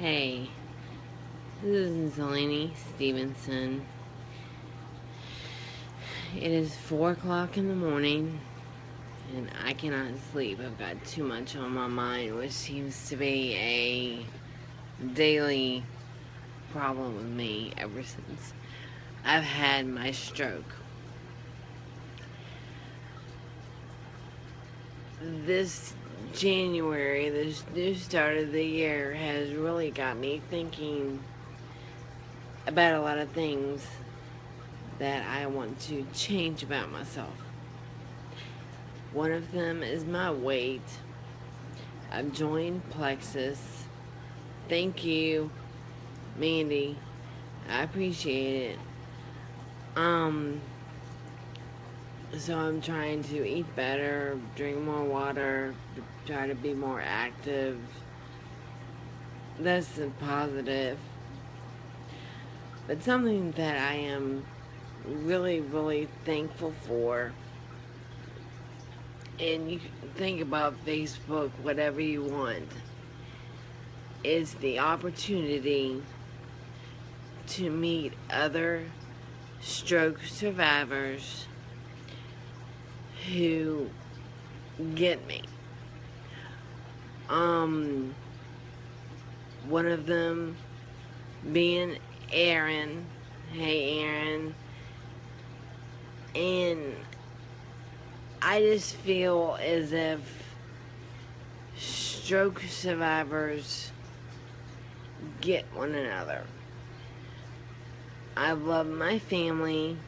Hey, this is Delanie, Stephenson. It is 4 o'clock in the morning, and I cannot sleep. I've got too much on my mind, which seems to be a daily problem with me ever since I've had my stroke. This January, this new start of the year, has really got me thinking about a lot of things that I want to change about myself. One of them is my weight. I've joined Plexus. Thank you, Mandy. I appreciate it. So I'm trying to eat better, drink more water, try to be more active. That's a positive. But something that I am really, really thankful for, and you can think about Facebook, whatever you want, is the opportunity to meet other stroke survivors who get me. One of them being Aaron. Hey, Aaron. And I just feel as if stroke survivors get one another. I love my family.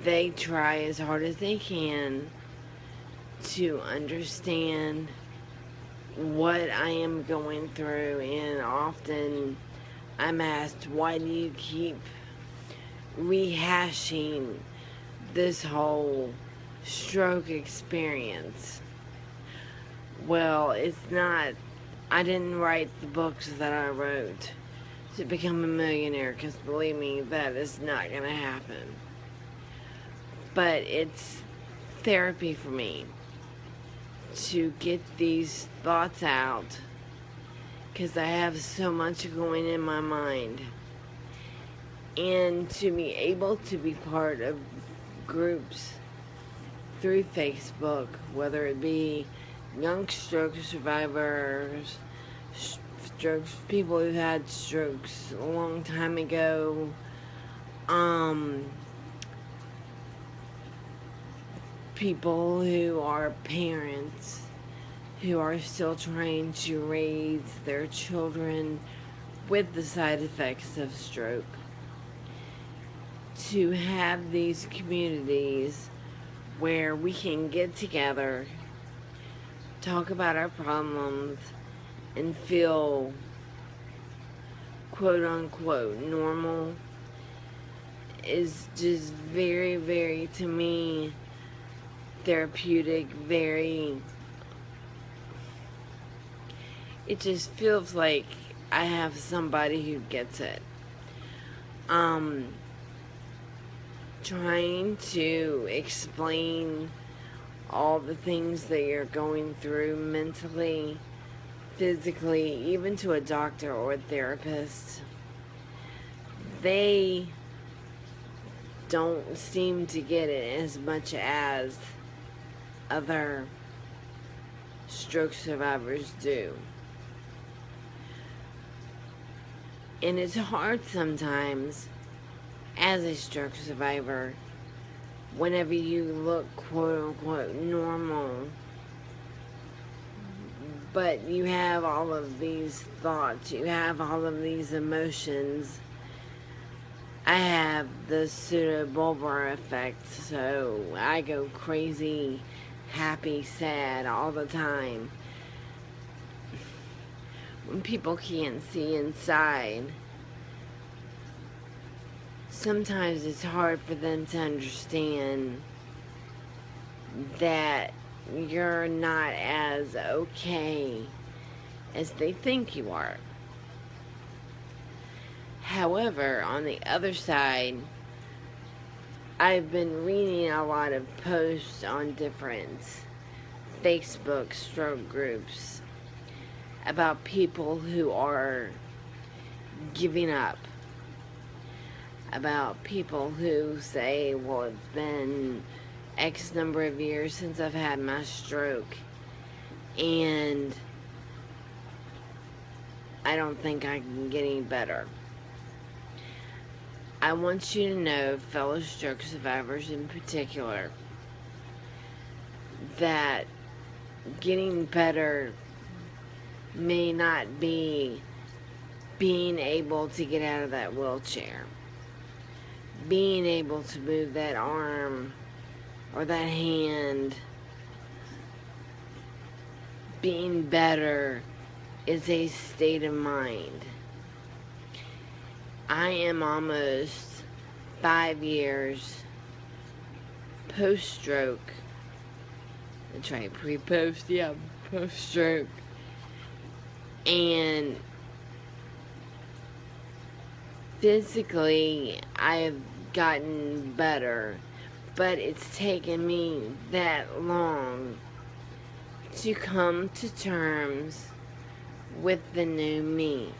They try as hard as they can to understand what I am going through, and often I'm asked, why do you keep rehashing this whole stroke experience? Well, it's not, I didn't write the books that I wrote to become a millionaire, because believe me, that is not going to happen. But it's therapy for me to get these thoughts out, because I have so much going in my mind. And to be able to be part of groups through Facebook, whether it be young stroke survivors, strokes, people who've had strokes a long time ago, people who are parents who are still trying to raise their children with the side effects of stroke. To have these communities where we can get together, talk about our problems, and feel quote unquote normal is just very, very, to me, therapeutic. It just feels like I have somebody who gets it. Trying to explain all the things that you're going through mentally, physically, even to a doctor or a therapist, they don't seem to get it as much as other stroke survivors do. And it's hard sometimes as a stroke survivor, whenever you look quote unquote normal, but you have all of these thoughts, you have all of these emotions. I have the pseudobulbar effect, so I go crazy, happy, sad all the time. When people can't see inside, sometimes it's hard for them to understand that you're not as okay as they think you are. However, on the other side, I've been reading a lot of posts on different Facebook stroke groups, about people who are giving up, about people who say, well, it's been X number of years since I've had my stroke, and I don't think I can get any better. I want you to know, fellow stroke survivors in particular, that getting better may not be being able to get out of that wheelchair, being able to move that arm or that hand. Being better is a state of mind. I am almost 5 years post-stroke. That's right, pre-post, yeah, post-stroke. And physically, I have gotten better, but it's taken me that long to come to terms with the new me.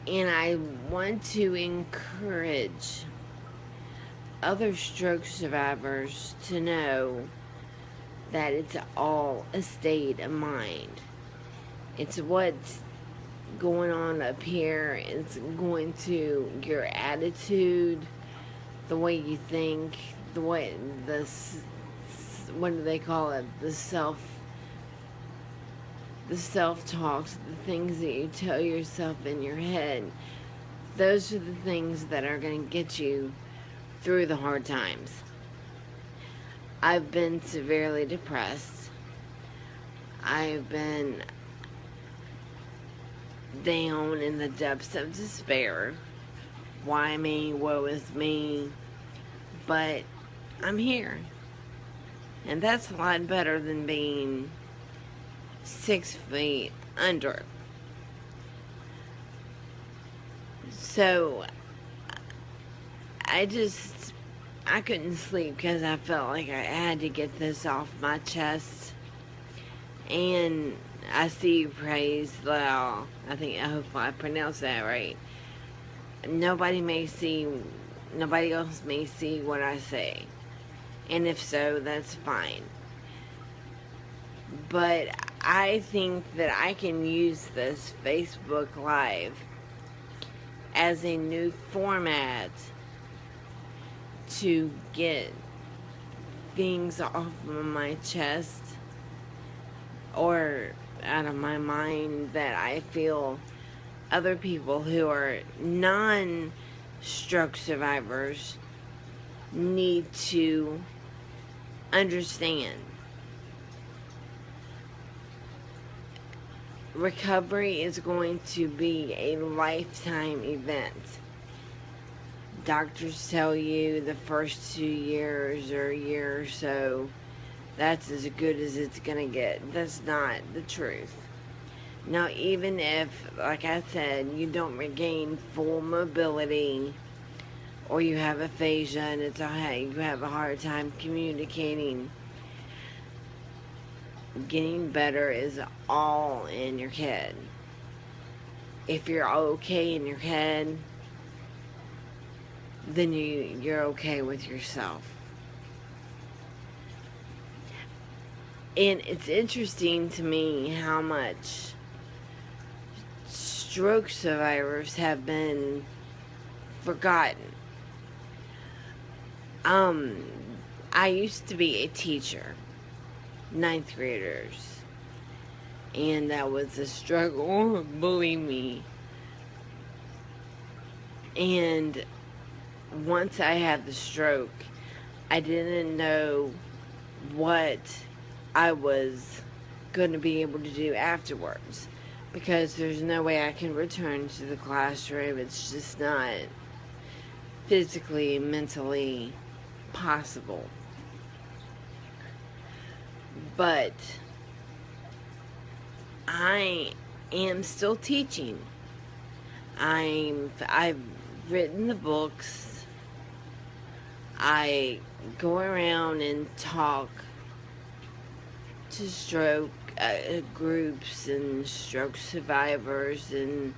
And I want to encourage other stroke survivors to know that it's all a state of mind. It's what's going on up here. It's going to your attitude, the way you think, the way what do they call it? The self-talks, the things that you tell yourself in your head. Those are the things that are going to get you through the hard times. I've been severely depressed. I've been down in the depths of despair. Why me? Woe is me. But I'm here. And that's a lot better than being 6 feet under. So, I couldn't sleep because I felt like I had to get this off my chest. And I see you praise, well, I hope I pronounced that right. Nobody else may see what I say. And if so, that's fine. But I think that I can use this Facebook Live as a new format to get things off of my chest or out of my mind that I feel other people who are non-stroke survivors need to understand. Recovery is going to be a lifetime event. Doctors tell you the first 2 years or a year or so, that's as good as it's gonna get. That's not the truth. Now, even if, like I said, you don't regain full mobility, or you have aphasia and you have a hard time communicating, getting better is all in your head. If you're okay in your head, then you're okay with yourself. And it's interesting to me how much stroke survivors have been forgotten. I used to be a teacher, 9th graders, and that was a struggle, believe me. And once I had the stroke, I didn't know what I was going to be able to do afterwards, because there's no way I can return to the classroom. It's just not physically and mentally possible. But I am still teaching. I've written the books. I go around and talk to stroke groups and stroke survivors, and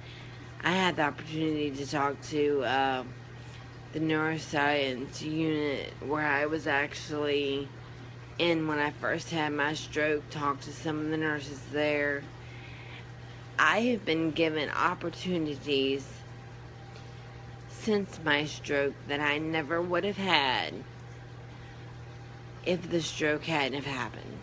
I had the opportunity to talk to the neuroscience unit where I was actually in when I first had my stroke, talked to some of the nurses there. I have been given opportunities since my stroke that I never would have had if the stroke hadn't have happened.